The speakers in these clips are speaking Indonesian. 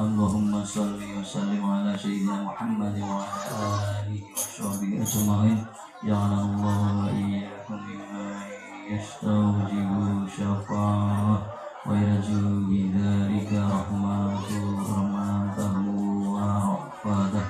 Allahumma salli wa sallim ala sayyidina Muhammad wa ala alihi wa sahbihi ajma'in. Ja'alallahu wa iyyakum mimman yastawjibu syafa'ah wa yarju bidzalika rahmatahu wa rafadah.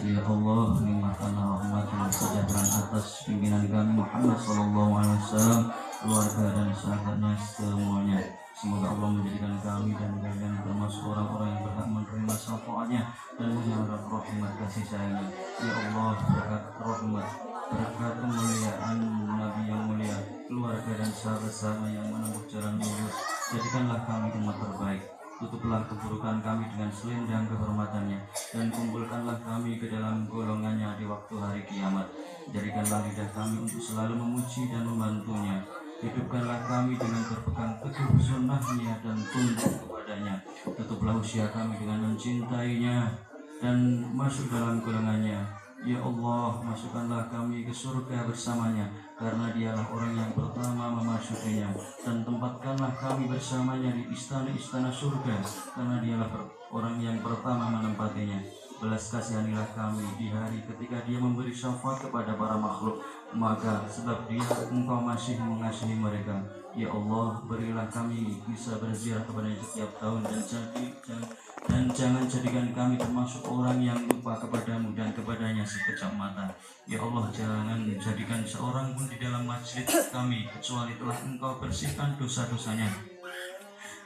Ya Allah, limpahkanlah rahmat dan kesejahteraan atas pimpinan kami Muhammad sallallahu alaihi wasallam, keluarga dan sahabatnya semuanya. Semoga Allah menjadikan kami dan kalian termasuk orang-orang yang berhak menerima syafaatnya dan mengharap rahmat kasih sayangnya. Ya Allah, berkat rahmat, berkat kemuliaan Nabi yang mulia, keluarga dan sahabat-sahabat yang menempuh jalan lurus, jadikanlah kami umat terbaik. Tutuplah keburukan kami dengan selendang kehormatannya, dan kumpulkanlah kami ke dalam golongannya di waktu hari kiamat. Jadikanlah lidah kami untuk selalu memuji dan membantunya. Hidupkanlah kami dengan berpegang teguh sunnahnya dan tunduk kepadanya. Tutuplah usia kami dengan mencintainya dan masuk dalam golongannya. Ya Allah, masukkanlah kami ke surga bersamanya, karena dialah orang yang pertama memasukinya. Dan tempatkanlah kami bersamanya di istana-istana surga, karena dialah orang yang pertama menempatinya. Belas kasihanilah kami di hari ketika dia memberi syafaat kepada para makhluk, maka sebab dia engkau masih mengasihi mereka. Ya Allah, berilah kami bisa berziarah kepada setiap tahun, dan jangan jadikan kami termasuk orang yang lupa kepadamu dan kepadanya sekejap mata. Ya Allah, jangan jadikan seorang pun di dalam masjid kami kecuali telah engkau bersihkan dosa-dosanya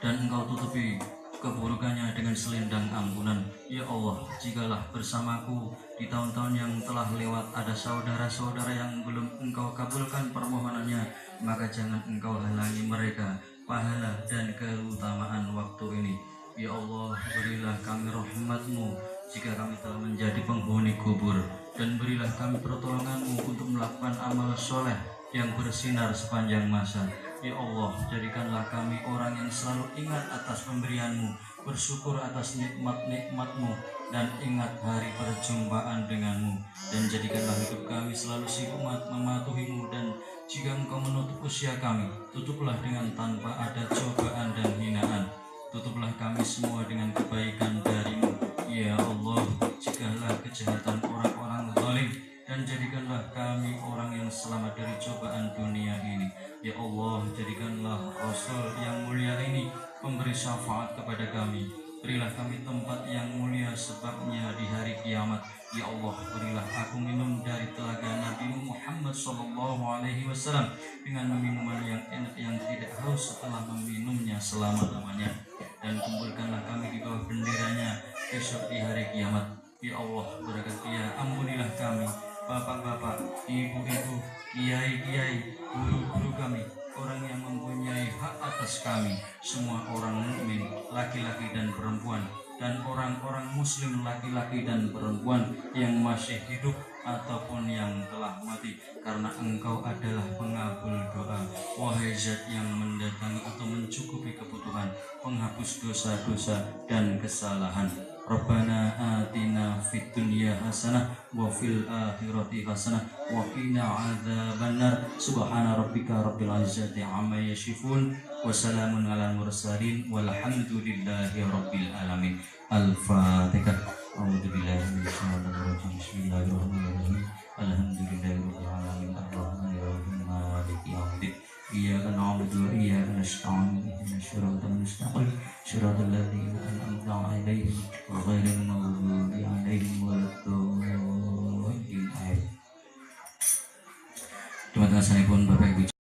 dan engkau tutupi keburukannya dengan selendang ampunan. Ya Allah, jikalau bersamaku di tahun-tahun yang telah lewat ada saudara-saudara yang belum engkau kabulkan permohonannya, maka jangan engkau halangi mereka pahala dan keutamaan waktu ini. Ya Allah, berilah kami rahmat-Mu jika kami telah menjadi penghuni kubur, dan berilah kami pertolongan-Mu untuk melakukan amal soleh yang bersinar sepanjang masa. Ya Allah, jadikanlah kami orang yang selalu ingat atas pemberian-Mu, bersyukur atas nikmat-nikmat-Mu, dan ingat hari perjumpaan dengan-Mu. Dan jadikanlah hidup kami selalu sibuk mematuhi-Mu, dan jika Engkau menutup usia kami, tutuplah dengan tanpa ada cobaan dan hinaan. Tutuplah kami semua dengan kebaikan dari-Mu. Ya Allah, cegahlah kejahatan orang-orang zalim, dan jadikanlah kami orang yang selamat dari cobaan dunia ini. Ya Allah, jadikanlah Rasul yang mulia ini pemberi syafaat kepada kami. Berilah kami tempat yang mulia sebabnya di hari kiamat. Ya Allah, berilah aku minum dari telaga Nabi Muhammad SAW dengan minuman yang enak yang tidak haus setelah meminumnya selama-lamanya. Dan kumpulkanlah kami di bawah benderanya besok di hari kiamat. Ya Allah, berkati ya, ampunilah kami, bapak-bapak, ibu-ibu, kiai-kiai, guru-guru kami, orang yang mempunyai hak atas kami, semua orang mukmin, laki-laki dan perempuan, dan orang-orang muslim laki-laki dan perempuan yang masih hidup ataupun yang telah mati, karena Engkau adalah pengabul doa. Wahai Zat yang mendatangi atau mencukupi kebutuhan, penghapus dosa-dosa dan kesalahan. Rabbana atina fid dunya hasanah wa fil akhirati hasanah wa qina adzabannar. Subhana rabbika rabbil izzati amma yasifun wa salamun alal mursalin walhamdulillahi rabbil alamin. Al-Fatihah. A'udzubillahi minasyaitonir rajim. Bismillahirrahmanirrahim. Alhamdulillahirabbil alamin. Arrahmanirrahim. Maliki yaumiddin. Iyyaka na'budu wa iyyaka nasta'in. Ihdinas siratal mustaqim. Shiratal ladzina an'amta 'alaihim ghairil maghdubi 'alaihim waladdallin. Terima kasih Bapak Ibu.